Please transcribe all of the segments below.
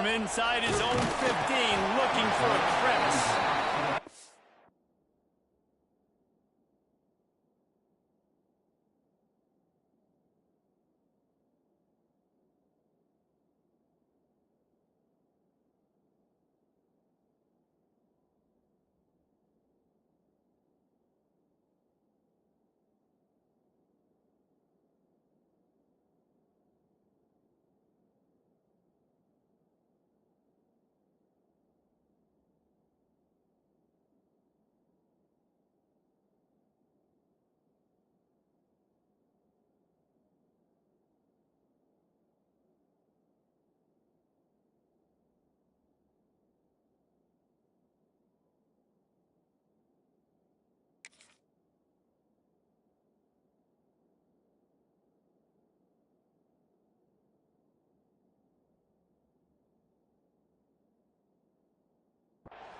from inside his own 15, looking for a crevice.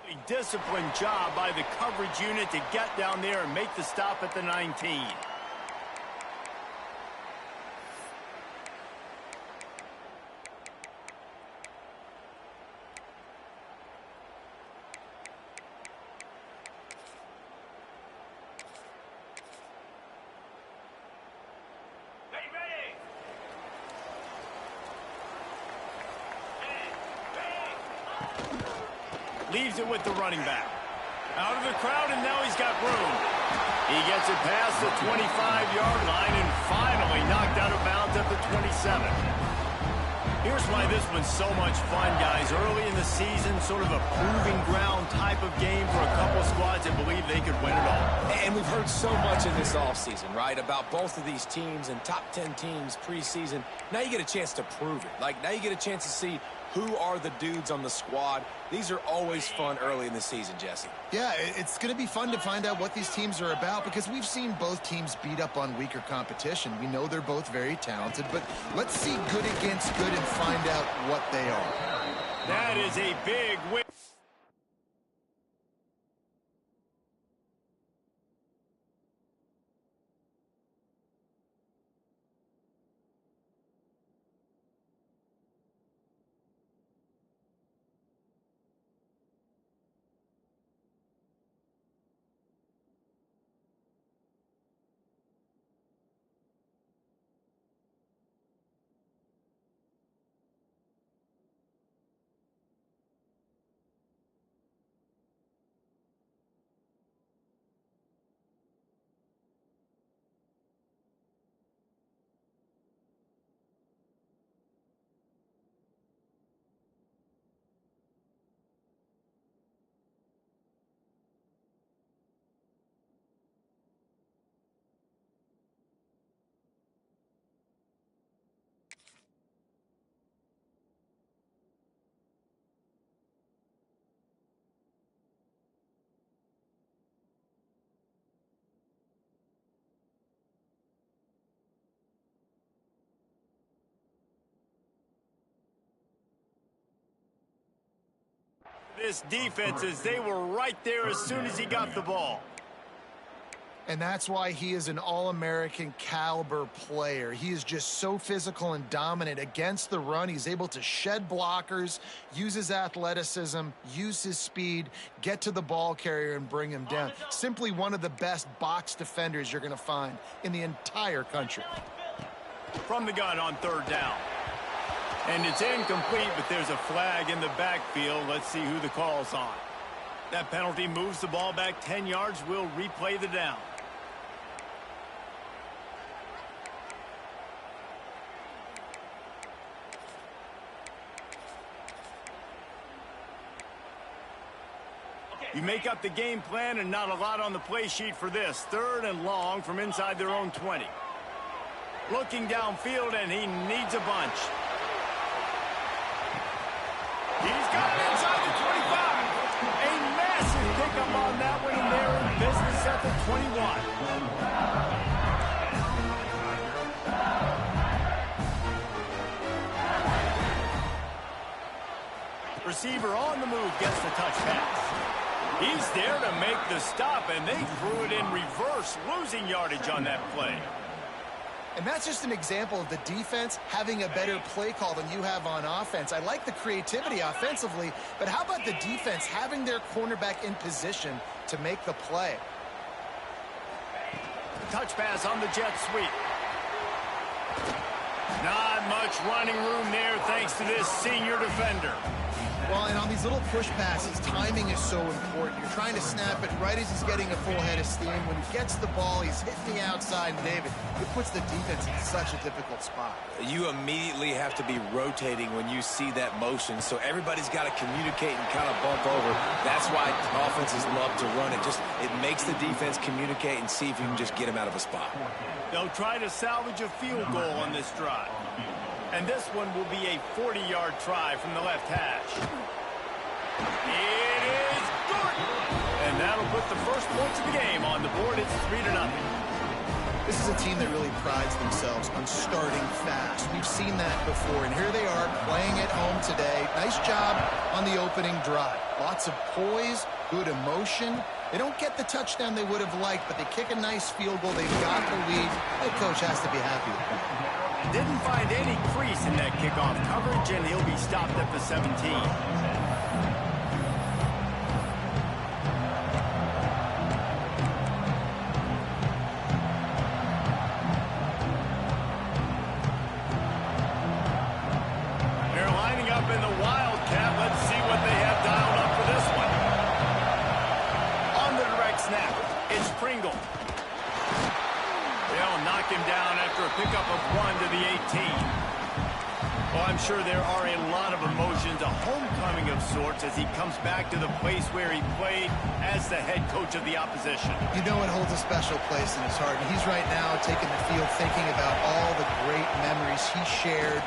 A disciplined job by the coverage unit to get down there and make the stop at the 19. Leaves it with the running back. Out of the crowd, and now he's got room. He gets it past the 25-yard line and finally knocked out of bounds at the 27. Here's why this one's so much fun, guys. Early in the season, sort of a proving ground type of game for a couple squads that believe they could win it all. And we've heard so much in this offseason, right, about both of these teams and top 10 teams preseason. Now you get a chance to prove it. Like, now you get a chance to see who are the dudes on the squad. These are always fun early in the season, Jesse. Yeah, it's going to be fun to find out what these teams are about because we've seen both teams beat up on weaker competition. We know they're both very talented, but let's see good against good and find out what they are. That is a big win. This defense, as they were right there as soon as he got the ball. And that's why he is an All-American caliber player. He is just so physical and dominant against the run. He's able to shed blockers, use his athleticism, use his speed, get to the ball carrier and bring him down. Simply one of the best box defenders you're going to find in the entire country. From the gun on third down. And it's incomplete, but there's a flag in the backfield. Let's see who the call's on. That penalty moves the ball back 10 yards. We'll replay the down. You make up the game plan and not a lot on the play sheet for this. Third and long from inside their own 20. Looking downfield, and he needs a bunch. He's got it inside the 25. A massive pickup on that one, and they're in business at the 21. Receiver on the move gets the touch pass. He's there to make the stop, and they threw it in reverse, losing yardage on that play. And that's just an example of the defense having a better play call than you have on offense. I like the creativity offensively, but how about the defense having their cornerback in position to make the play? Touch pass on the jet sweep. Not much running room there thanks to this senior defender. Well, and on these little push passes, timing is so important. You're trying to snap it right as he's getting a full head of steam. When he gets the ball, he's hitting the outside, and David, it puts the defense in such a difficult spot. You immediately have to be rotating when you see that motion, so everybody's got to communicate and kind of bump over. That's why offenses love to run it. It makes the defense communicate and see if you can just get him out of a spot. They'll try to salvage a field goal on this drive. And this one will be a 40-yard try from the left hash. It is good. And that'll put the first points of the game on the board. It's 3-0. This is a team that really prides themselves on starting fast. We've seen that before, and here they are playing at home today. Nice job on the opening drive. Lots of poise, good emotion. They don't get the touchdown they would have liked, but they kick a nice field goal. They've got the lead. Head coach has to be happy with that. Didn't find any crease in that kickoff coverage, and he'll be stopped at the 17. They're lining up in the Wildcat. Let's see what they have dialed up for this one. On the direct snap, it's Pringle. They'll knock him down after a pickup of 1 to the 18. Well, I'm sure there are a lot of emotions, a homecoming of sorts as he comes back to the place where he played as the head coach of the opposition. You know it holds a special place in his heart, and he's right now taking the field thinking about all the great memories he shared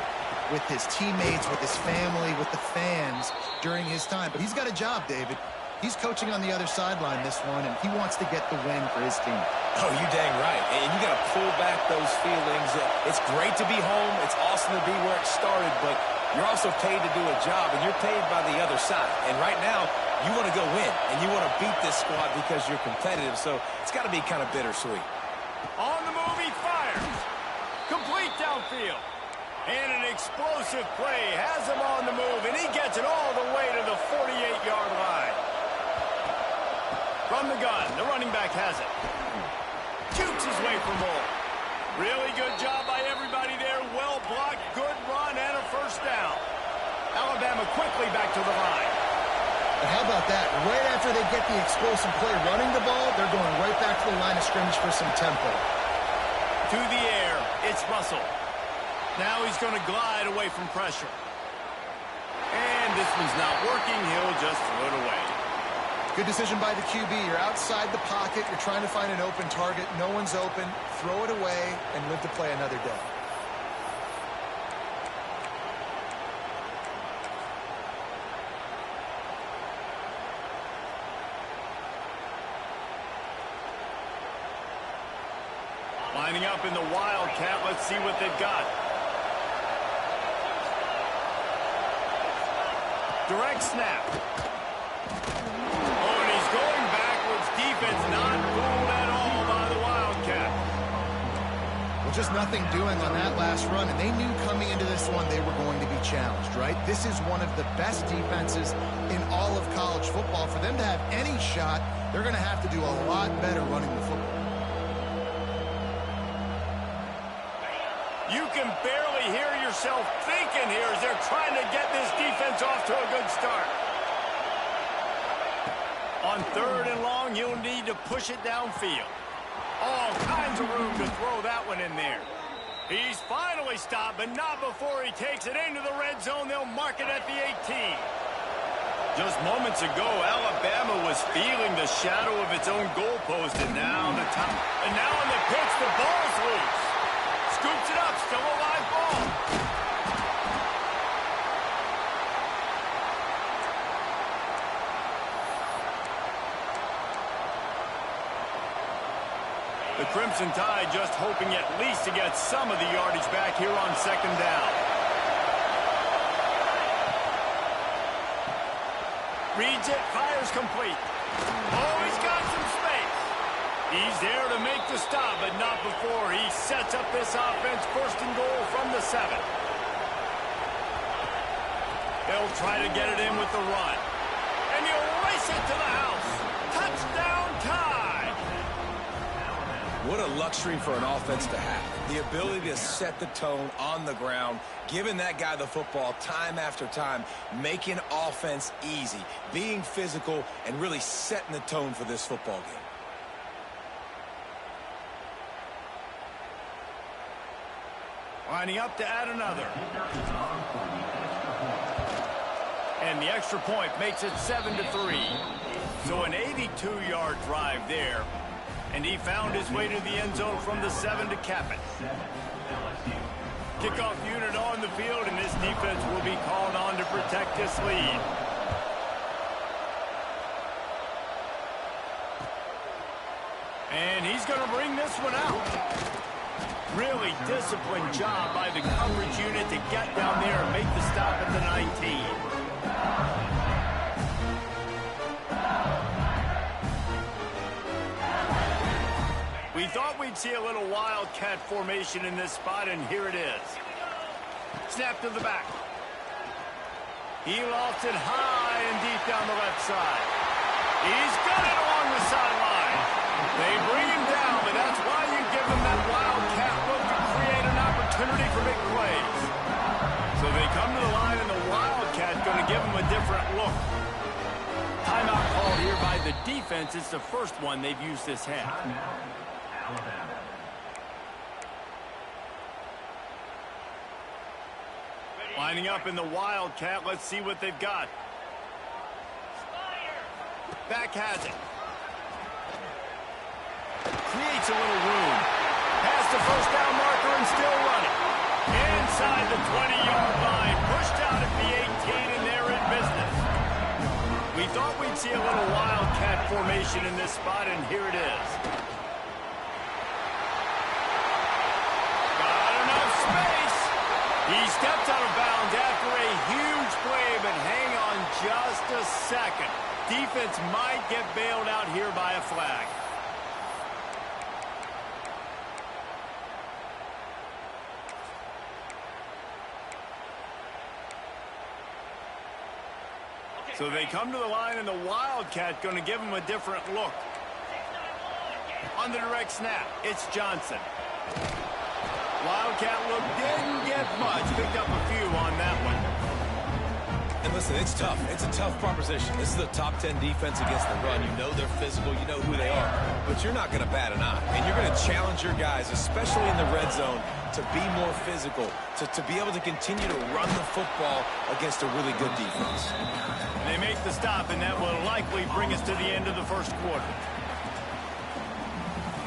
with his teammates, with his family, with the fans during his time. But he's got a job, David. He's coaching on the other sideline this one, and he wants to get the win for his team. Oh, you dang right. And you got to pull back those feelings. It's great to be home. It's awesome to be where it started, but you're also paid to do a job, and you're paid by the other side. And right now, you want to go win, and you want to beat this squad because you're competitive, so it's got to be kind of bittersweet. On the move, he fires. Complete downfield. And an explosive play has him on the move, and he gets it all the way to the 48-yard line. From the gun, the running back has it. Shoots his way for more. Really good job by everybody there. Well blocked, good run, and a first down. Alabama quickly back to the line. But how about that? Right after they get the explosive play running the ball, they're going right back to the line of scrimmage for some tempo. To the air, it's Russell. Now he's going to glide away from pressure. And this one's not working. He'll just throw it away. Good decision by the QB. You're outside the pocket. You're trying to find an open target. No one's open. Throw it away and live to play another day. Lining up in the Wildcat. Let's see what they've got. Direct snap. Oh, and he's going backwards. Defense not fooled at all by the Wildcat. Well, just nothing doing on that last run, and they knew coming into this one they were going to be challenged, right? This is one of the best defenses in all of college football. For them to have any shot, they're going to have to do a lot better running the football. You can barely hear yourself thinking here as they're trying to get this defense off to a good start. On 3rd and long, he'll need to push it downfield. All kinds of room to throw that one in there. He's finally stopped, but not before he takes it into the red zone. They'll mark it at the 18. Just moments ago, Alabama was feeling the shadow of its own goalpost, and now the top. And now on the pitch, the ball's loose. Scoops it up, still a live ball. The Crimson Tide just hoping at least to get some of the yardage back here on 2nd down. Reads it, fires complete. Oh, he's got some space. He's there to make to stop, but not before he sets up this offense first and goal from the 7. They'll try to get it in with the run. And he'll race it to the house. Touchdown tie. What a luxury for an offense to have. The ability to set the tone on the ground, giving that guy the football time after time, making offense easy, being physical, and really setting the tone for this football game. Lining up to add another. And the extra point makes it 7-3. So an 82-yard drive there. And he found his way to the end zone from the 7 to cap it. Kickoff unit on the field, and this defense will be called on to protect this lead. And he's going to bring this one out. Really disciplined job by the coverage unit to get down there and make the stop at the 19. We thought we'd see a little wildcat formation in this spot, and here it is. Snap to the back. He lofts it high and deep down the left side. He's got it along the sideline. They bring him down, but that's why you give him that wildcat look to create an opportunity for big plays. So they come to the line, and the wildcat's going to give him a different look. Timeout called here by the defense. It's the first one they've used this half. Lining up in the wildcat. Let's see what they've got. Back has it. Creates a little room. Past the first down marker and still running. Inside the 20-yard line. Pushed out at the 18, and they're in business. We thought we'd see a little wildcat formation in this spot, and here it is. Got enough space. He stepped out of bounds after a huge play, but hang on just a second. Defense might get bailed out here by a flag. So they come to the line, and the wildcat going to give them a different look. On the direct snap, it's Johnson. Wildcat look didn't get much. Picked up a few on that one. And listen, it's tough. It's a tough proposition. This is a top 10 defense against the run. You know they're physical. You know who they are. But you're not going to bat an eye. And you're going to challenge your guys, especially in the red zone, to be more physical, to be able to continue to run the football against a really good defense. They make the stop, and that will likely bring us to the end of the first quarter.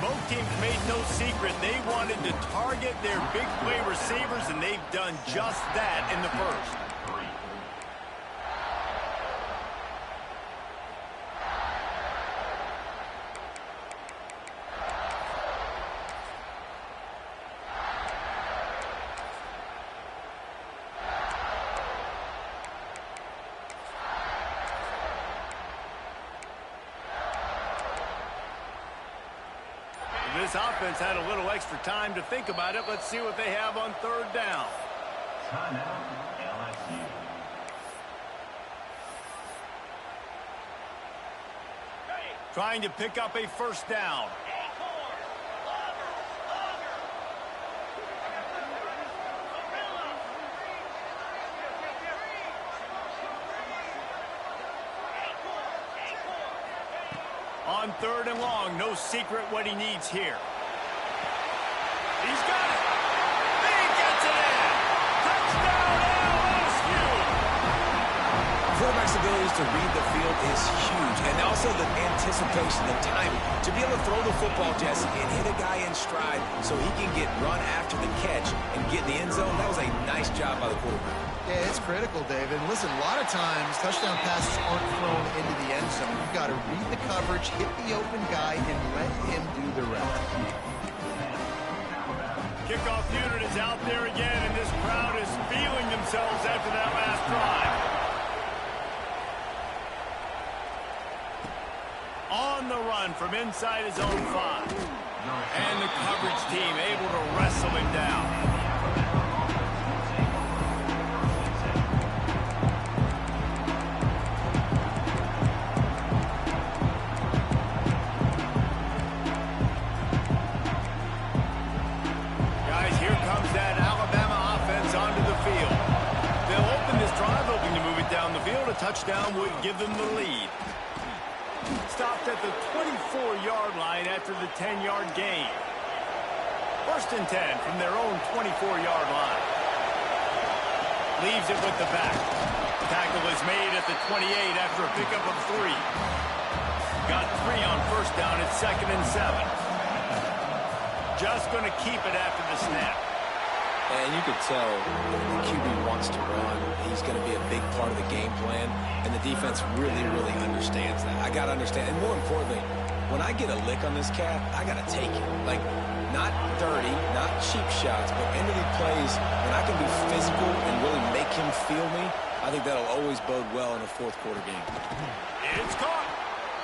Both teams made no secret they wanted to target their big play receivers, and they've done just that in the first. This offense had a little extra time to think about it. Let's see what they have on third down. Timeout, LSU. Trying to pick up a first down. On third and long, no secret what he needs here. He's got it. He gets it in. Touchdown, LSU. Quarterback's abilities to read the field is huge. And also the anticipation, the timing. To be able to throw the football, Jesse, and hit a guy in stride so he can get run after the catch and get in the end zone, that was a nice job by the quarterback. Yeah, it's critical, David. And listen, a lot of times touchdown passes aren't thrown into the end zone. You've got to read the coverage, hit the open guy, and let him do the rest. Kickoff unit is out there again, and this crowd is feeling themselves after that last drive. On the run from inside his own 5. And the coverage team able to wrestle him down. Guys, here comes that Alabama offense onto the field. They'll open this drive, hoping to move it down the field. A touchdown would give them the lead. Stopped at the 24-yard line after the 10-yard gain. First and 10 from their own 24-yard line. Leaves it with the back. Tackle is made at the 28 after a pickup of 3. Got 3 on first down at 2nd and 7. Just going to keep it after the snap. And you could tell the QB wants to run. He's going to be a big part of the game plan. And the defense really, really understands that. I got to understand. And more importantly, when I get a lick on this cat, I got to take it. Like, not dirty, not cheap shots, but end of the plays, when I can be physical and really make him feel me, I think that'll always bode well in a fourth quarter game. It's caught.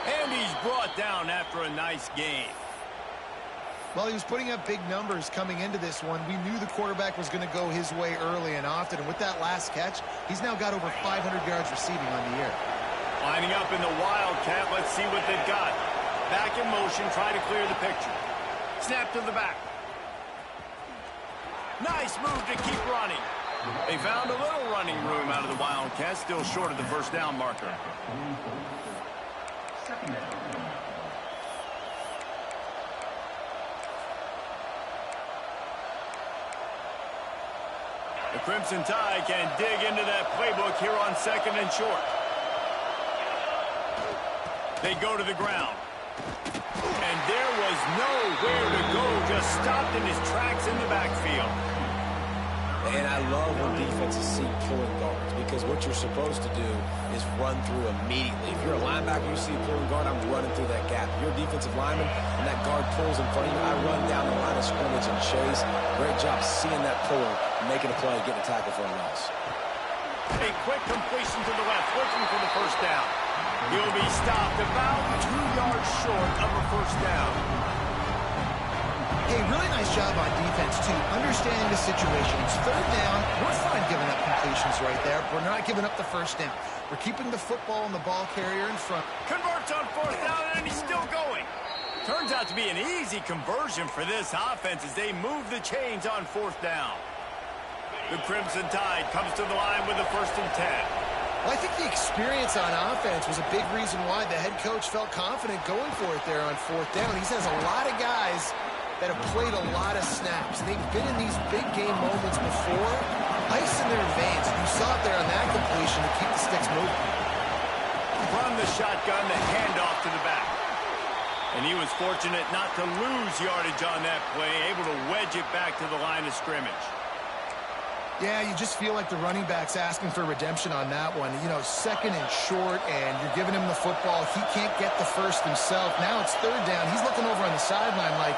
And he's brought down after a nice gain. Well, he was putting up big numbers coming into this one. We knew the quarterback was going to go his way early and often. And with that last catch, he's now got over 500 yards receiving on the year. Lining up in the Wildcat. Let's see what they've got. Back in motion. Try to clear the picture. Snap to the back. Nice move to keep running. They found a little running room out of the Wildcat. Still short of the first down marker. Second down. The Crimson Tide can dig into that playbook here on 2nd and short. They go to the ground. And there was nowhere to go, just stopped in his tracks in the backfield. And I love when defenses see pulling guards, because what you're supposed to do is run through immediately. If you're a linebacker, you see a pulling guard, I'm running through that gap. If you're a defensive lineman and that guard pulls in front of you, I run down the line of scrimmage and chase. Great job seeing that pull, making a play, getting a tackle for a loss. A quick completion to the left, looking for the first down. He'll be stopped about 2 yards short of a first down. Hey, really nice job on defense, too. Understanding the situation. It's 3rd down. We're fine giving up completions right there. We're not giving up the first down. We're keeping the football and the ball carrier in front. Converts on 4th down, and he's still going. Turns out to be an easy conversion for this offense as they move the chains on 4th down. The Crimson Tide comes to the line with a 1st and 10. Well, I think the experience on offense was a big reason why the head coach felt confident going for it there on 4th down. He has a lot of guys that have played a lot of snaps. They've been in these big game moments before. Ice in their veins. You saw it there on that completion to keep the sticks moving. From the shotgun, the handoff to the back. And he was fortunate not to lose yardage on that play, able to wedge it back to the line of scrimmage. Yeah, you just feel like the running back's asking for redemption on that one. You know, 2nd and short, and you're giving him the football. He can't get the first himself. Now it's 3rd down. He's looking over on the sideline like,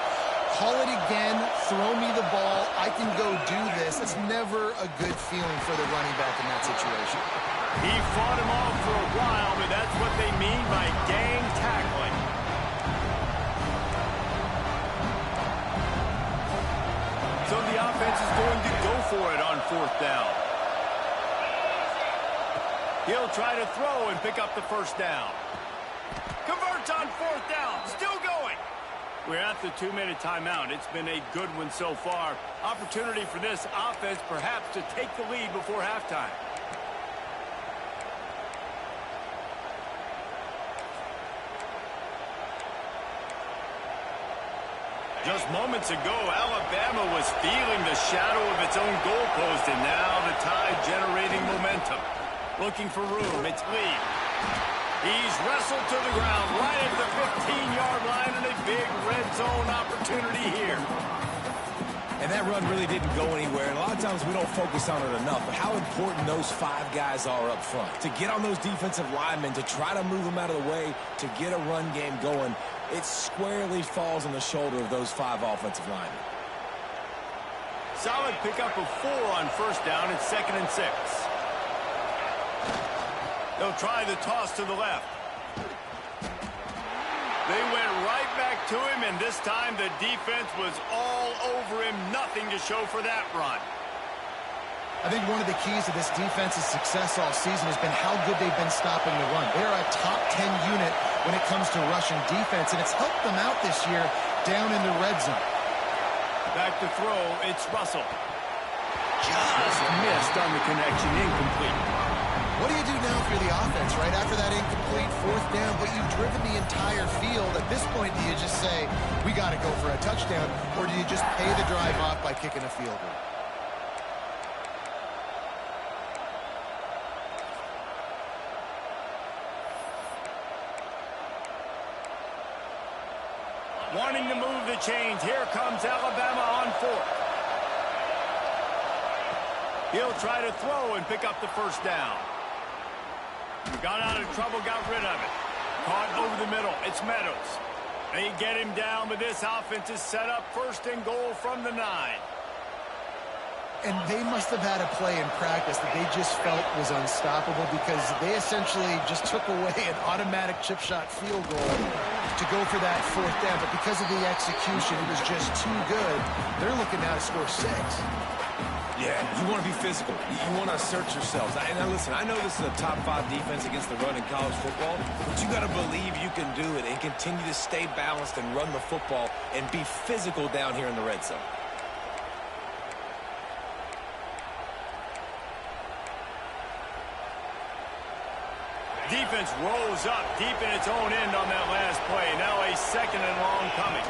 call it again, throw me the ball, I can go do this. It's never a good feeling for the running back in that situation. He fought him off for a while, but that's what they mean by gang tackling. So the offense is going to go for it on 4th down. He'll try to throw and pick up the first down. Converts on 4th down, still going. We're at the 2-minute timeout. It's been a good one so far. Opportunity for this offense perhaps to take the lead before halftime. Just moments ago, Alabama was feeling the shadow of its own goalpost, and now the Tide generating momentum. Looking for room, it's Lee. He's wrestled to the ground right at the 15-yard line, and a big red zone opportunity here. And that run really didn't go anywhere. And a lot of times we don't focus on it enough, but how important those 5 guys are up front. To get on those defensive linemen, to try to move them out of the way, to get a run game going, it squarely falls on the shoulder of those 5 offensive linemen. Solid pickup of 4 on first down. It's 2nd and 6. They'll try the toss to the left. They went right back to him, and this time the defense was all over him. Nothing to show for that run. I think one of the keys to this defense's success all season has been how good they've been stopping the run. They're a top 10 unit when it comes to rushing defense, and it's helped them out this year down in the red zone. Back to throw, it's Russell. Just missed on the connection, incomplete. What do you do now for the offense, right? After that incomplete fourth down, but you've driven the entire field. At this point, do you just say, we got to go for a touchdown, or do you just pay the drive off by kicking a field goal? Wanting to move the chains. Here comes Alabama on fourth. He'll try to throw and pick up the first down. Got out of trouble, got rid of it. Caught over the middle. It's Meadows. They get him down, but this offense is set up first and goal from the 9. And they must have had a play in practice that they just felt was unstoppable because they essentially just took away an automatic chip shot field goal to go for that fourth down. But because of the execution, it was just too good. They're looking now to score 6. Yeah, you want to be physical. You want to assert yourselves. Now, listen, I know this is a top 5 defense against the run in college football, but you got to believe you can do it and continue to stay balanced and run the football and be physical down here in the red zone. Defense rolls up deep in its own end on that last play. Now a second and long coming.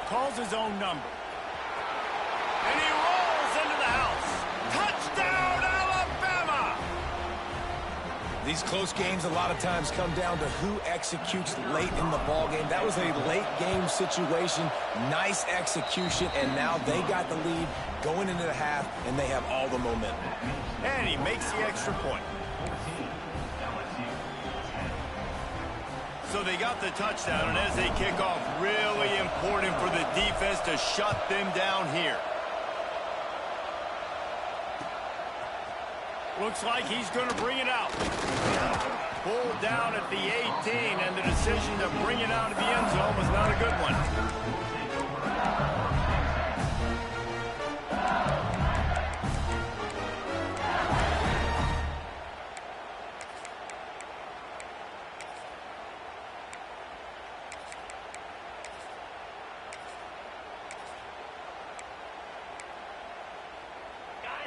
Calls his own number. And he rolls into the house. Touchdown, Alabama! These close games a lot of times come down to who executes late in the ball game. That was a late game situation. Nice execution, and now they got the lead going into the half, and they have all the momentum. And he makes the extra point. So they got the touchdown, and as they kick off, really important for the defense to shut them down here. Looks like he's going to bring it out. Pulled down at the 18, and the decision to bring it out of the end zone was not a good one.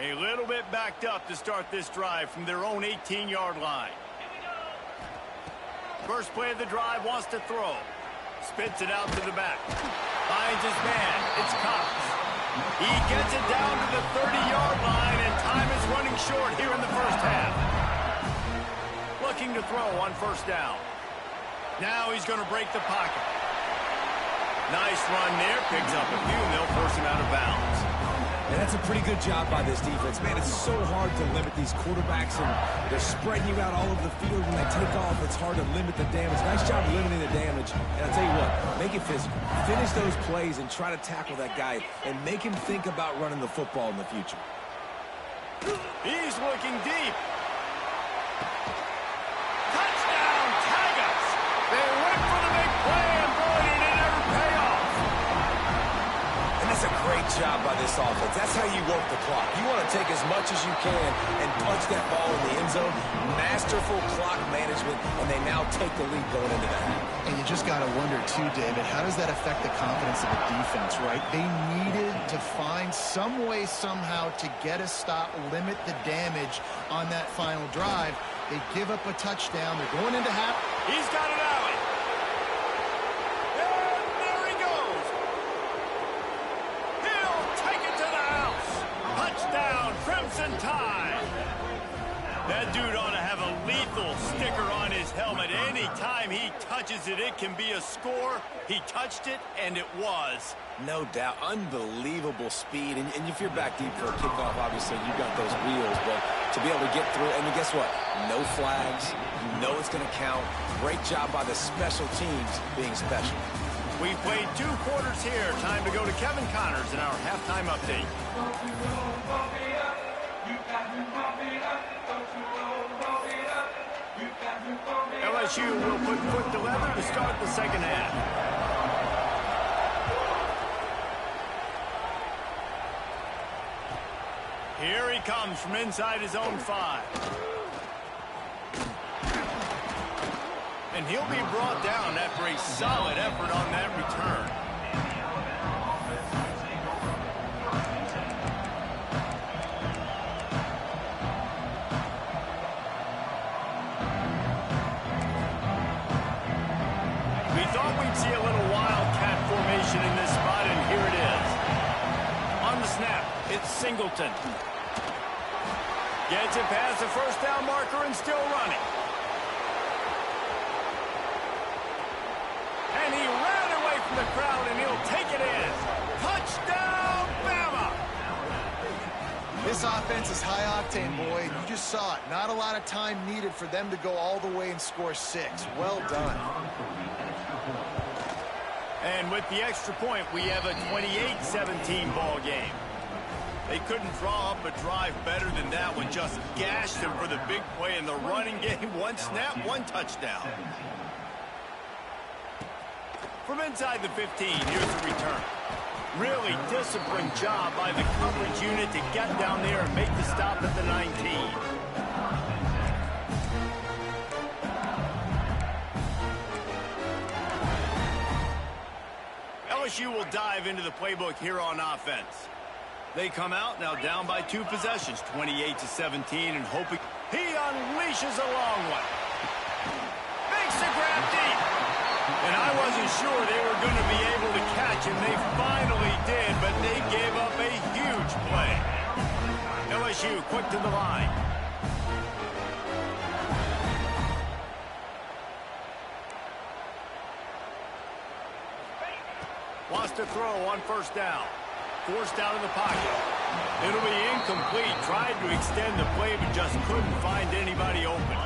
A little bit backed up to start this drive from their own 18-yard line. First play of the drive, wants to throw. Spits it out to the back. Finds his man. It's Cox. He gets it down to the 30-yard line, and time is running short here in the first half. Looking to throw on first down. Now he's going to break the pocket. Nice run there. Picks up a few, and they'll force him out of bounds. And that's a pretty good job by this defense. Man, it's so hard to limit these quarterbacks, and they're spreading you out all over the field. When they take off, it's hard to limit the damage. Nice job limiting the damage. And I'll tell you what, make it physical. Finish those plays and try to tackle that guy and make him think about running the football in the future. He's looking deep. Touchdown, Tigers! They went for the big play, and boy, did it ever pay off. That's a great job by this offense. That's how you work the clock. You want to take as much as you can and punch that ball in the end zone. Masterful clock management, and they now take the lead going into that. And you just got to wonder, too, David, how does that affect the confidence of the defense, right? They needed to find some way, somehow, to get a stop, limit the damage on that final drive. They give up a touchdown. They're going into half. He's got it, Allen. And there he goes. He'll take it to the house. Touchdown, Crimson Tide. That dude ought to have a lethal sticker on his helmet. Anytime he touches it, it can be a score. He touched it, and it was. No doubt. Unbelievable speed. And if you're back deep for a kickoff, obviously, you've got those wheels. But to be able to get through, and guess what? No flags. You know it's going to count. Great job by the special teams being special. We've played 2 quarters here. Time to go to Kevin Connors in our halftime update. LSU will put foot to leather to start the second half. Here he comes from inside his own 5. And he'll be brought down after a solid effort on that return. We thought we'd see a little wildcat formation in this spot, and here it is. On the snap, it's Singleton. Gets it past the first down marker and still running. And he ran away from the crowd, and he'll take it in. Touchdown, Bama! This offense is high octane, boy. You just saw it. Not a lot of time needed for them to go all the way and score 6. Well done. And with the extra point, we have a 28-17 ball game. They couldn't draw up a drive better than that one. Just gashed them for the big play in the running game. 1 snap, 1 touchdown. From inside the 15, here's the return. Really disciplined job by the coverage unit to get down there and make the stop at the 19. LSU will dive into the playbook here on offense. They come out now down by 2 possessions, 28-17, and hoping he unleashes a long one. Makes the grab deep. And I wasn't sure they were going to be able to catch him. They finally did, but they gave up a huge play. LSU quick to the line. Wants to throw on first down. Forced out of the pocket. It'll be incomplete. Tried to extend the play, but just couldn't find anybody open.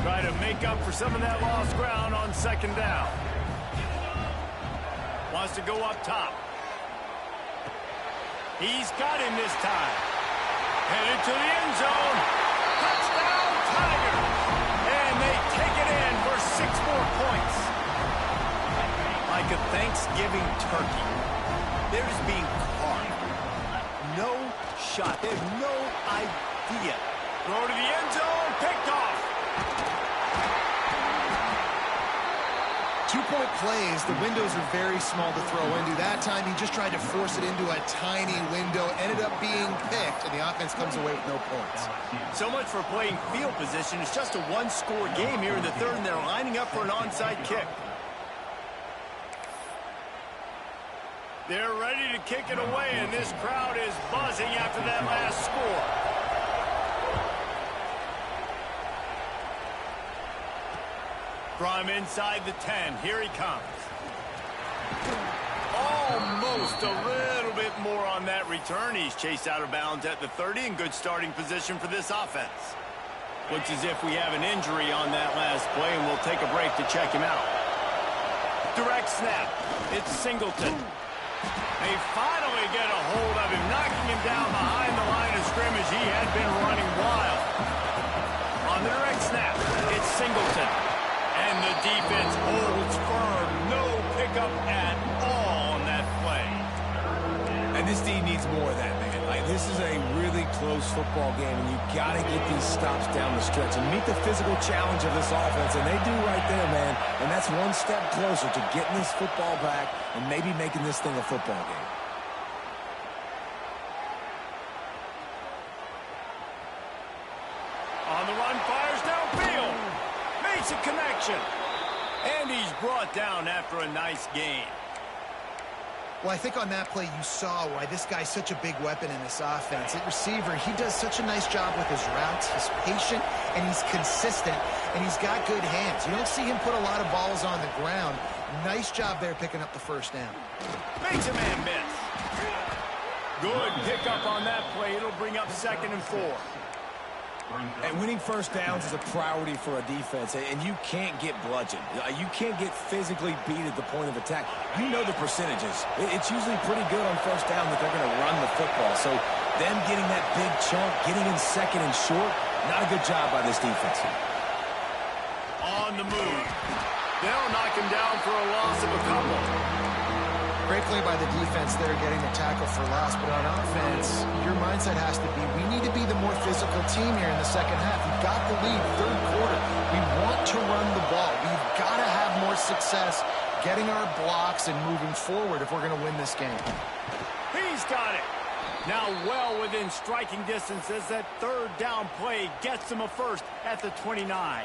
Try to make up for some of that lost ground on second down. Wants to go up top. He's got him this time. Headed to the end zone. Touchdown, Tigers! And they take it in for 6 more points. Like a Thanksgiving turkey. They're just being carved. No shot. They have no idea. Throw to the end zone. Picked off. 2-point plays, the windows are very small to throw into. That time, he just tried to force it into a tiny window. Ended up being picked, and the offense comes away with no points. So much for playing field position. It's just a 1-score game here in the third, and they're lining up for an onside kick. They're ready to kick it away, and this crowd is buzzing after that last score. From inside the 10, here he comes. Almost a little bit more on that return. He's chased out of bounds at the 30, in good starting position for this offense. Looks as if we have an injury on that last play, and we'll take a break to check him out. Direct snap. It's Singleton. They finally get a hold of him, knocking him down behind the line of scrimmage. He had been running wild. On the direct snap, it's Singleton. And the defense holds firm. No pickup at all on that play. And this team needs more of that, man. Like, this is a really close football game, and you got to get these stops down the stretch and meet the physical challenge of this offense, and they do right there, man. And that's one step closer to getting this football back and maybe making this thing a football game. On the run, fires downfield. Makes a connection. And he's brought down after a nice gain. Well, I think on that play you saw why this guy's such a big weapon in this offense. At receiver, he does such a nice job with his routes. He's patient, and he's consistent, and he's got good hands. You don't see him put a lot of balls on the ground. Nice job there picking up the first down. Makes a man miss. Good pickup on that play. It'll bring up 2nd and 4. And winning first downs is a priority for a defense, and you can't get bludgeoned. You can't get physically beat at the point of attack. You know the percentages. It's usually pretty good on first down that they're going to run the football. So them getting that big chunk, getting in 2nd and short, not a good job by this defense. on the move. They'll knock him down for a loss of a couple. Great play by the defense there, getting the tackle for loss. But on offense, your mindset has to be, we need to be the more physical team here in the second half. We've got the lead, third quarter. We want to run the ball. We've got to have more success getting our blocks and moving forward if we're going to win this game. He's got it. Now well within striking distance as that third down play gets him a first at the 29.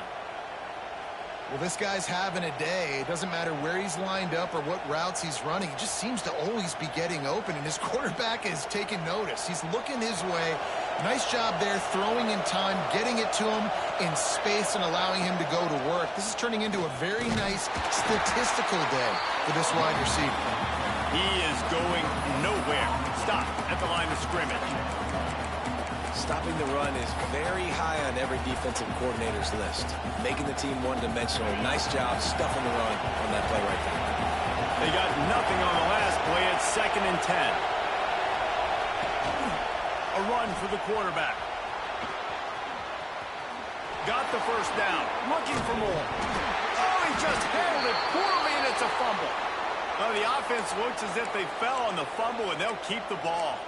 Well, this guy's having a day. It doesn't matter where he's lined up or what routes he's running. He just seems to always be getting open, and his quarterback is taking notice. He's looking his way. Nice job there, throwing in time, getting it to him in space and allowing him to go to work. This is turning into a very nice statistical day for this wide receiver. He is going nowhere. Stop at the line of scrimmage. Stopping the run is very high on every defensive coordinator's list. Making the team one-dimensional. Nice job stuffing the run on that play right there. They got nothing on the last play. It's 2nd and 10. A run for the quarterback. Got the first down. Looking for more. Oh, he just handled it poorly, and it's a fumble. Well, the offense looks as if they fell on the fumble, and they'll keep the ball.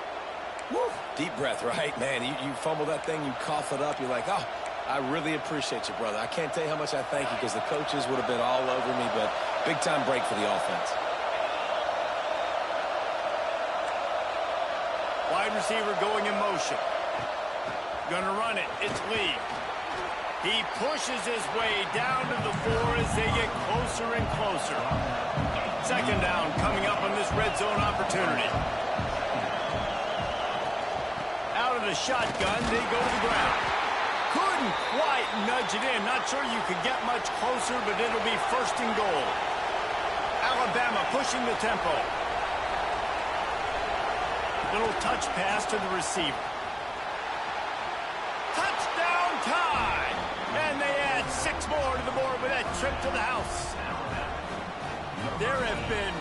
Woo. Deep breath, right? Man, you fumble that thing, you cough it up, you're like, oh, I really appreciate you, brother. I can't tell you how much I thank you because the coaches would have been all over me, but big-time break for the offense. Wide receiver going in motion. Gonna run it. It's Lee. He pushes his way down to the 4 as they get closer and closer. 2nd down coming up on this red zone opportunity. Out of the shotgun, they go to the ground. Couldn't quite nudge it in. Not sure you could get much closer, but it'll be 1st and goal. Alabama pushing the tempo. Little touch pass to the receiver. Touchdown time! And they add 6 more to the board with that trip to the house. There have been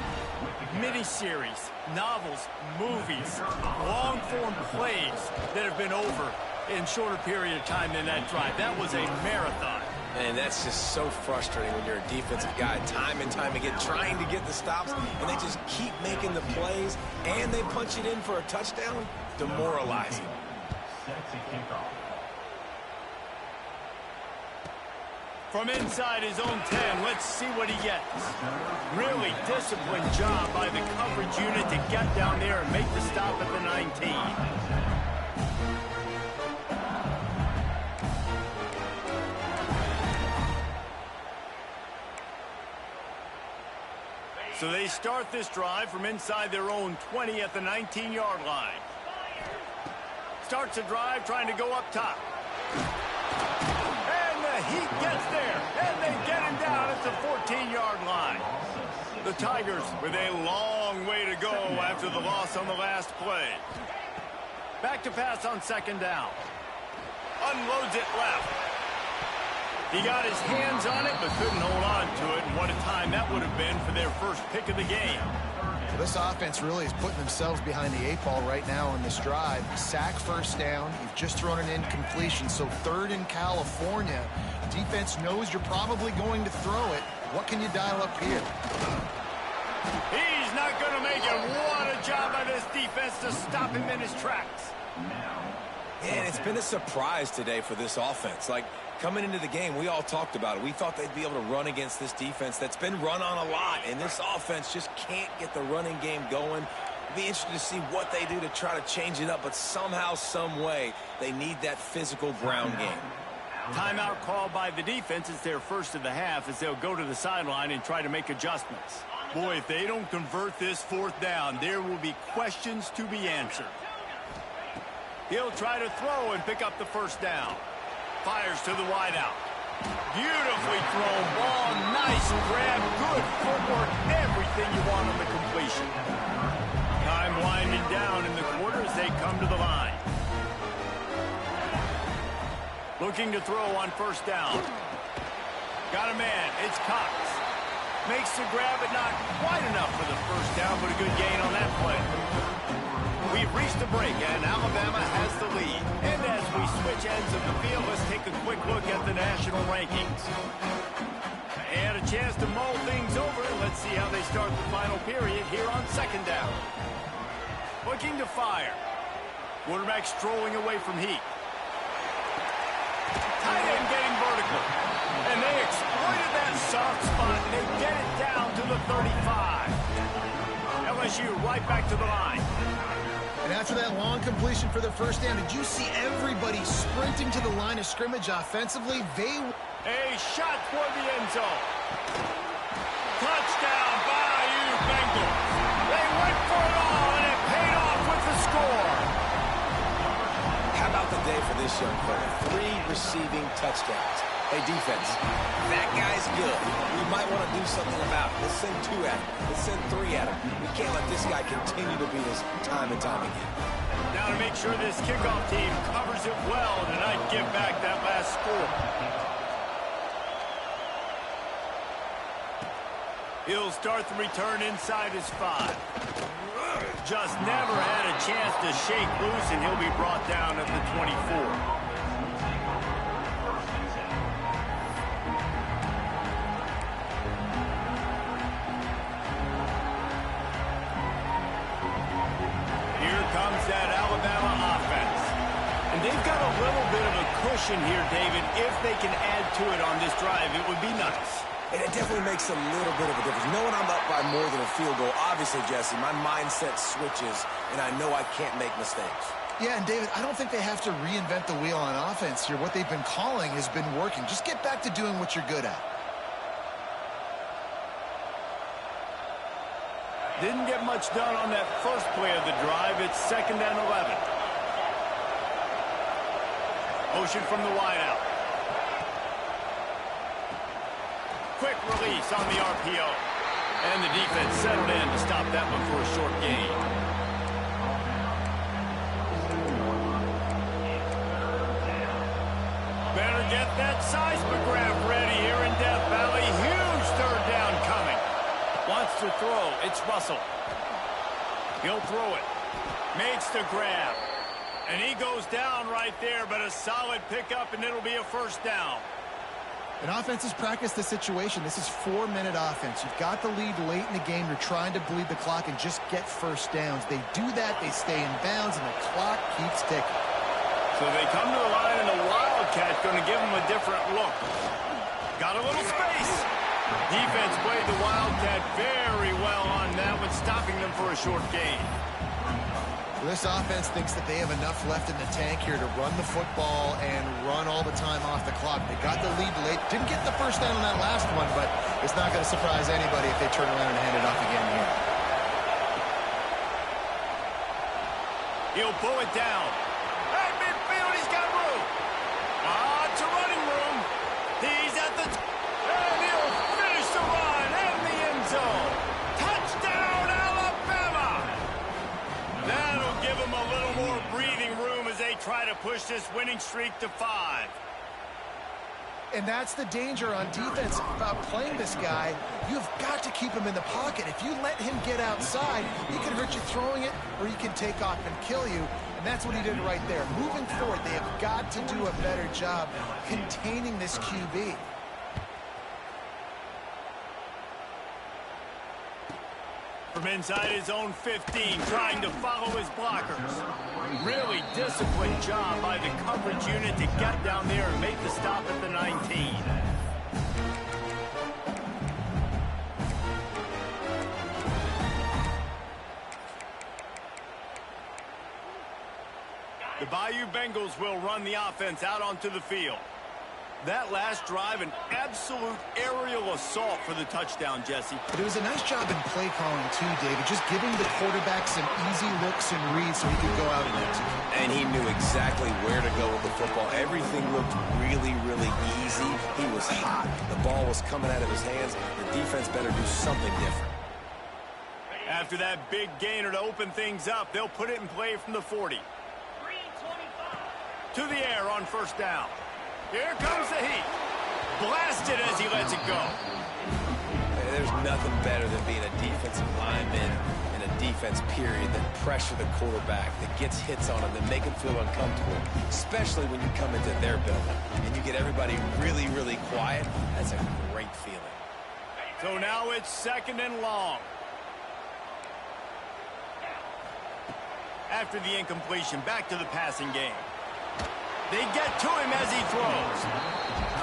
miniseries, novels, movies, long-form plays that have been over in shorter period of time than that drive. That was a marathon. And that's just so frustrating when you're a defensive guy time and time again trying to get the stops, and they just keep making the plays, and they punch it in for a touchdown. Demoralizing. Sexy kickoff. From inside his own 10, let's see what he gets. Really disciplined job by the coverage unit to get down there and make the stop at the 19. So they start this drive from inside their own 20 at the 19-yard line. Starts the drive trying to go up top. And the Heat gets there, and they get him down at the 14-yard line. The Tigers with a long way to go after the loss on the last play. Back to pass on 2nd down. Unloads it left. He got his hands on it, but couldn't hold on to it. And what a time that would have been for their first pick of the game. Well, this offense really is putting themselves behind the 8 ball right now on this drive. Sack 1st down. You've just thrown an incompletion, so 3rd in California. Defense knows you're probably going to throw it. What can you dial up here? He's not going to make it. What a job by this defense to stop him in his tracks. And it's been a surprise today for this offense. Like, coming into the game, we all talked about it. We thought they'd be able to run against this defense that's been run on a lot, and this offense just can't get the running game going. It'll be interesting to see what they do to try to change it up, but somehow, some way, they need that physical ground game. Timeout called by the defense. It's their first of the half as they'll go to the sideline and try to make adjustments. Boy, if they don't convert this 4th down, there will be questions to be answered. He'll try to throw and pick up the 1st down. Fires to the wideout. Beautifully thrown ball. Nice grab. Good footwork. Everything you want on the completion. Time winding down in the quarter as they come to the line. Looking to throw on 1st down. Got a man. It's Cox. Makes the grab, but not quite enough for the 1st down, but a good gain on that play. We've reached a break, and Alabama has the lead. And as we switch ends of the field, let's take a quick look at the national rankings. chance to mull things over. Let's see how they start the final period here on second down. Looking to fire. Quarterback strolling away from heat. Tight end getting vertical. And they exploited that soft spot, and they get it down to the 35. LSU right back to the line. And after that long completion for the first down, did you see everybody sprinting to the line of scrimmage offensively? A shot toward the end zone. Touchdown, Bayou Bengals. They went for it all, and it paid off with the score. How about the day for this young player? 3 receiving touchdowns. Hey, defense, that guy's good. We might want to do something about it. Let's send 2 at him. Let's send 3 at him. We can't let this guy continue to beat us time and time again. Now to make sure this kickoff team covers it well tonight, give back that last score. He'll start the return inside his 5. Just never had a chance to shake loose, and he'll be brought down at the 24. That Alabama offense. And they've got a little bit of a cushion here, David. If they can add to it on this drive, it would be nice. And it definitely makes a little bit of a difference. Knowing I'm up by more than a field goal, obviously, Jesse, my mindset switches, and I know I can't make mistakes. Yeah, and David, I don't think they have to reinvent the wheel on offense here. What they've been calling has been working. Just get back to doing what you're good at. Didn't get much done on that first play of the drive. It's 2nd and 11. Motion from the wideout. Quick release on the RPO. And the defense settled in to stop that one for a short gain. Better get that seismograph ready here in Death Valley. Huge 3rd down coming. Wants to throw. It's Russell. He'll throw it. Makes the grab. And he goes down right there, but a solid pickup, and it'll be a 1st down. And offenses practice the situation. This is 4-minute offense. You've got the lead late in the game. You're trying to bleed the clock and just get 1st downs. They do that. They stay in bounds, and the clock keeps ticking. So they come to the line, and the Wildcat going to give them a different look. Got a little space. Defense played the Wildcat very well on that one, stopping them for a short gain. This offense thinks that they have enough left in the tank here to run the football and run all the time off the clock. They got the lead late. Didn't get the 1st down on that last one, but it's not going to surprise anybody if they turn around and hand it off again here. He'll pull it down. At midfield, he's got room. It's a running room. He's at the... And he'll finish the run in the end zone. Touchdown, Alabama! That'll give them a little more breathing room as they try to push this winning streak to 5. And that's the danger on defense about playing this guy. You've got to keep him in the pocket. If you let him get outside, he can hurt you throwing it, or he can take off and kill you. And that's what he did right there. Moving forward, they have got to do a better job containing this QB. From inside his own 15, trying to follow his blockers. Really disciplined job by the coverage unit to get down there and make the stop at the 19. The Bayou Bengals will run the offense out onto the field. That last drive, an absolute aerial assault for the touchdown, Jesse. But it was a nice job in play calling, too, David. Just giving the quarterback some easy looks and reads so he could go out and execute. And he knew exactly where to go with the football. Everything looked really, really easy. He was hot. The ball was coming out of his hands. The defense better do something different. After that big gainer to open things up, they'll put it in play from the 40. To the air on 1st down. Here comes the heat. Blasted as he lets it go. There's nothing better than being a defensive lineman in a defense period that pressure the quarterback, that gets hits on him, that make him feel uncomfortable, especially when you come into their building and you get everybody really, really quiet. That's a great feeling. So now it's 2nd and long. After the incompletion, back to the passing game. They get to him as he throws.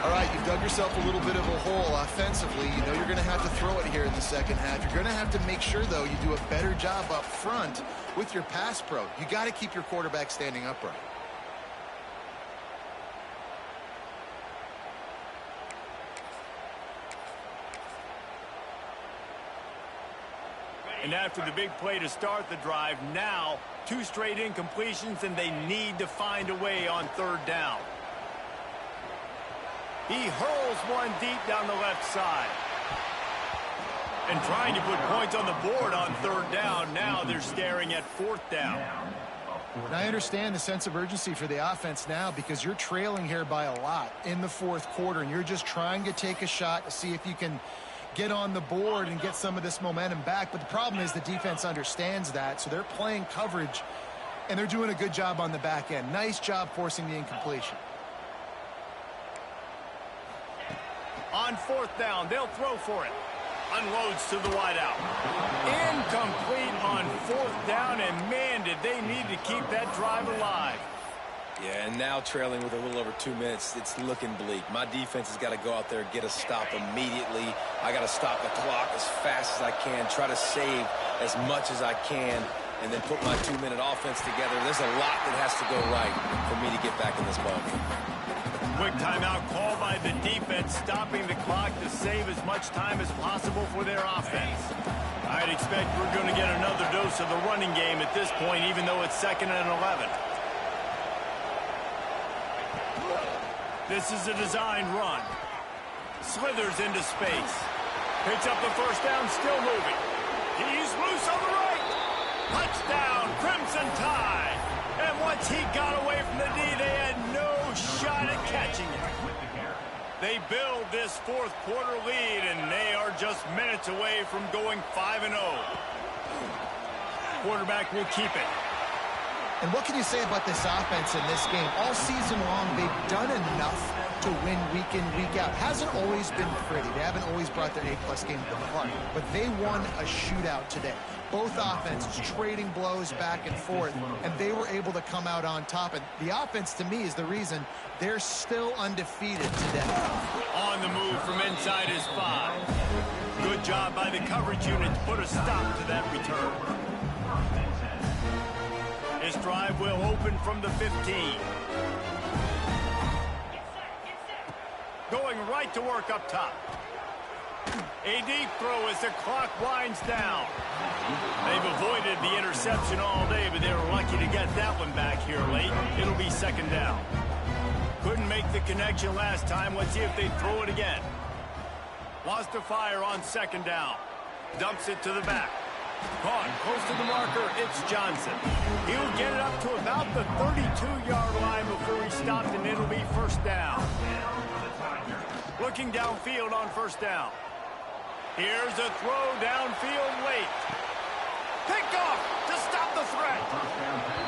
All right, you've dug yourself a little bit of a hole offensively. You know you're going to have to throw it here in the second half. You're going to have to make sure, though, you do a better job up front with your pass pro. You got to keep your quarterback standing upright. And after the big play to start the drive, now 2 straight incompletions, and they need to find a way on 3rd down. He hurls one deep down the left side. And trying to put points on the board on 3rd down. Now they're staring at 4th down. And I understand the sense of urgency for the offense now because you're trailing here by a lot in the 4th quarter, and you're just trying to take a shot to see if you can get on the board and get some of this momentum back. But the problem is the defense understands that, so they're playing coverage, and they're doing a good job on the back end. Nice job forcing the incompletion. On 4th down, they'll throw for it. Unloads to the wideout. Incomplete on 4th down, and man, did they need to keep that drive alive. Yeah, and now trailing with a little over 2 minutes, it's looking bleak. My defense has got to go out there and get a stop immediately. I got to stop the clock as fast as I can, try to save as much as I can, and then put my 2-minute offense together. There's a lot that has to go right for me to get back in this ballgame. Quick timeout call by the defense, stopping the clock to save as much time as possible for their offense. I'd expect we're going to get another dose of the running game at this point, even though it's 2nd and 11. This is a design run. Slithers into space. Picks up the 1st down, still moving. He's loose on the right. Touchdown, Crimson Tide. And once he got away from the D, they had no shot at catching it. They build this 4th quarter lead, and they are just minutes away from going 5-0. Quarterback will keep it. And what can you say about this offense in this game? All season long, they've done enough to win week in, week out. Hasn't always been pretty. They haven't always brought their A-plus game to the park. But they won a shootout today. Both offenses trading blows back and forth, and they were able to come out on top. And the offense, to me, is the reason they're still undefeated today. On the move from inside his 5. Good job by the coverage unit to put a stop to that return. This drive will open from the 15. Going right to work up top. A deep throw as the clock winds down. They've avoided the interception all day, but they were lucky to get that one back here late. It'll be 2nd down. Couldn't make the connection last time. Let's see if they throw it again. Lost a fire on 2nd down. Dumps it to the back. Caught close to the marker. It's Johnson. He'll get it up to about the 32-yard line before he stopped, and it'll be 1st down. Looking downfield on 1st down. Here's a throw downfield late. Picked off to stop the threat.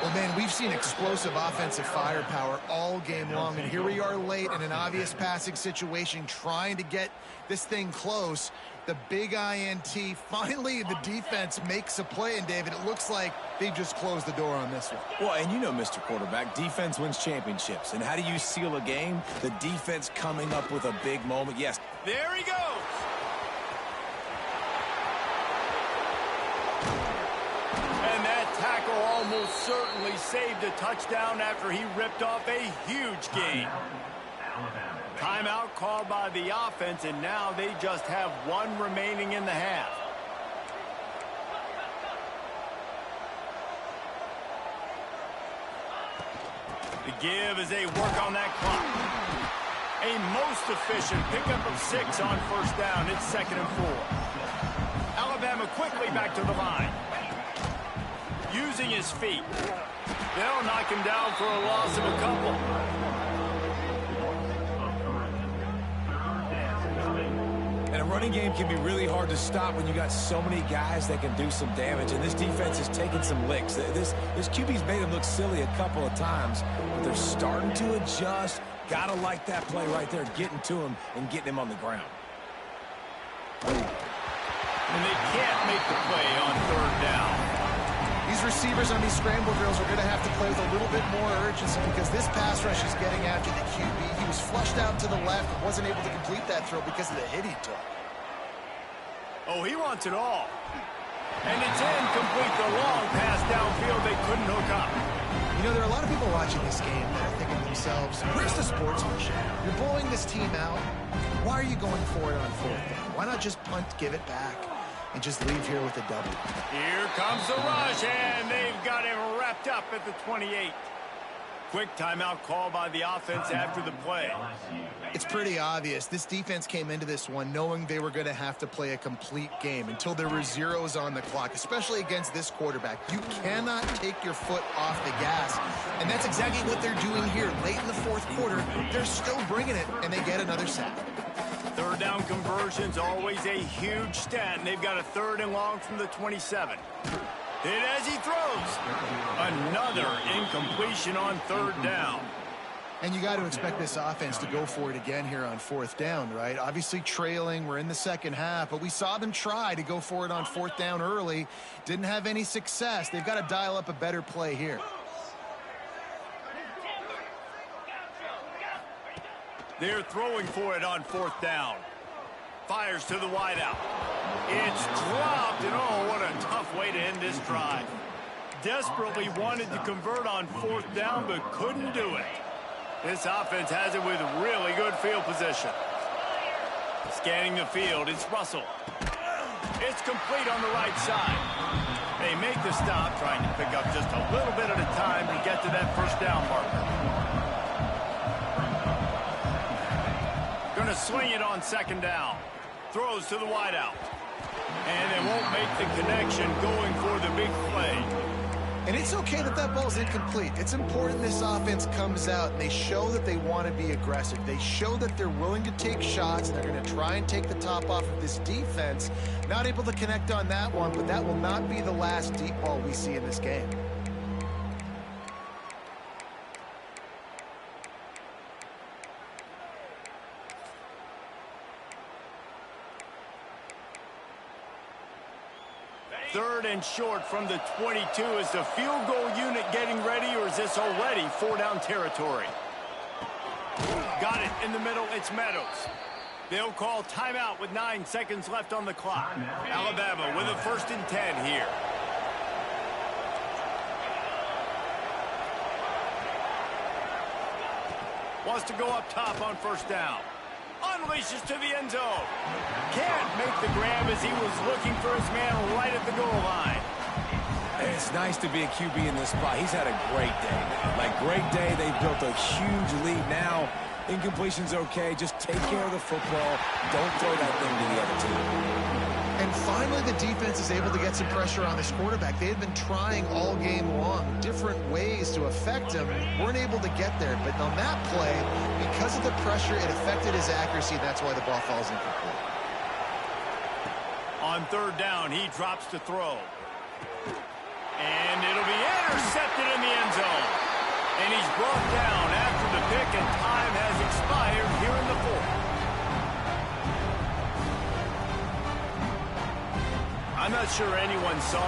Well, man, we've seen explosive offensive firepower all game long, and here we are late in an obvious passing situation trying to get this thing close. The big INT. Finally, the defense makes a play, and David, it looks like they've just closed the door on this one. Well, and you know, Mr. Quarterback, defense wins championships. And how do you seal a game? The defense coming up with a big moment. Yes. There he goes. And that tackle almost certainly saved a touchdown after he ripped off a huge gain. Timeout called by the offense, and now they just have 1 remaining in the half. The give as they work on that clock. A most efficient pickup of 6 on 1st down. It's 2nd and 4. Alabama quickly back to the line. Using his feet. They'll knock him down for a loss of a couple. And a running game can be really hard to stop when you got so many guys that can do some damage. And this defense is taking some licks. This QB's made him look silly a couple of times. But they're starting to adjust. Gotta like that play right there, getting to him and getting him on the ground. And they can't make the play on third down. These receivers on these scramble drills are going to have to play with a little bit more urgency because this pass rush is getting after the QB. He was flushed out to the left and wasn't able to complete that throw because of the hit he took. Oh, he wants it all. And it's incomplete. The long pass downfield they couldn't hook up. You know, there are a lot of people watching this game that are thinking to themselves, where's the sportsmanship? You're blowing this team out. Why are you going for it on fourth down? Why not just punt, give it back, and just leave here with a W? Here comes the rush, and they've got him wrapped up at the 28. Quick timeout call by the offense after the play. It's pretty obvious. This defense came into this one knowing they were going to have to play a complete game until there were zeros on the clock, especially against this quarterback. You cannot take your foot off the gas, and that's exactly what they're doing here. Late in the fourth quarter, they're still bringing it, and they get another sack. Third down conversion's always a huge stat, and they've got a third and long from the 27. Hit as he throws. Another incompletion on third down. And you got to expect this offense to go for it again here on fourth down, right? Obviously trailing, we're in the second half, but we saw them try to go for it on fourth down early. Didn't have any success. They've got to dial up a better play here. They're throwing for it on fourth down. Fires to the wideout. It's dropped, and oh, what a tough way to end this drive. Desperately wanted to convert on fourth down, but couldn't do it. This offense has it with really good field position. Scanning the field, it's Russell. It's complete on the right side. They make the stop, trying to pick up just a little bit at a time to get to that first down marker. Going to swing it on second down. Throws to the wideout. And they won't make the connection going for the big play. And it's okay that that ball's incomplete. It's important this offense comes out and they show that they want to be aggressive. They show that they're willing to take shots. They're going to try and take the top off of this defense. Not able to connect on that one, but that will not be the last deep ball we see in this game. Third and short from the 22. Is the field goal unit getting ready, or is this already four-down territory? Got it in the middle. It's Meadows. They'll call timeout with 9 seconds left on the clock. Alabama with a 1st and 10 here. Wants to go up top on first down. Unleashes to the end zone. Can't make the grab as he was looking for his man right at the goal line. It's nice to be a QB in this spot. He's had a great day. Great day. They've built a huge lead now. Incompletion's okay. Just take care of the football. Don't throw that thing to the other team. And finally, the defense is able to get some pressure on this quarterback. They had been trying all game long, different ways to affect him. Weren't able to get there. But on that play, because of the pressure, it affected his accuracy. That's why the ball falls incomplete. On third down, he drops to throw. And it'll be intercepted in the end zone. And he's brought down after the pick, and time has expired here in the fourth. I'm not sure anyone saw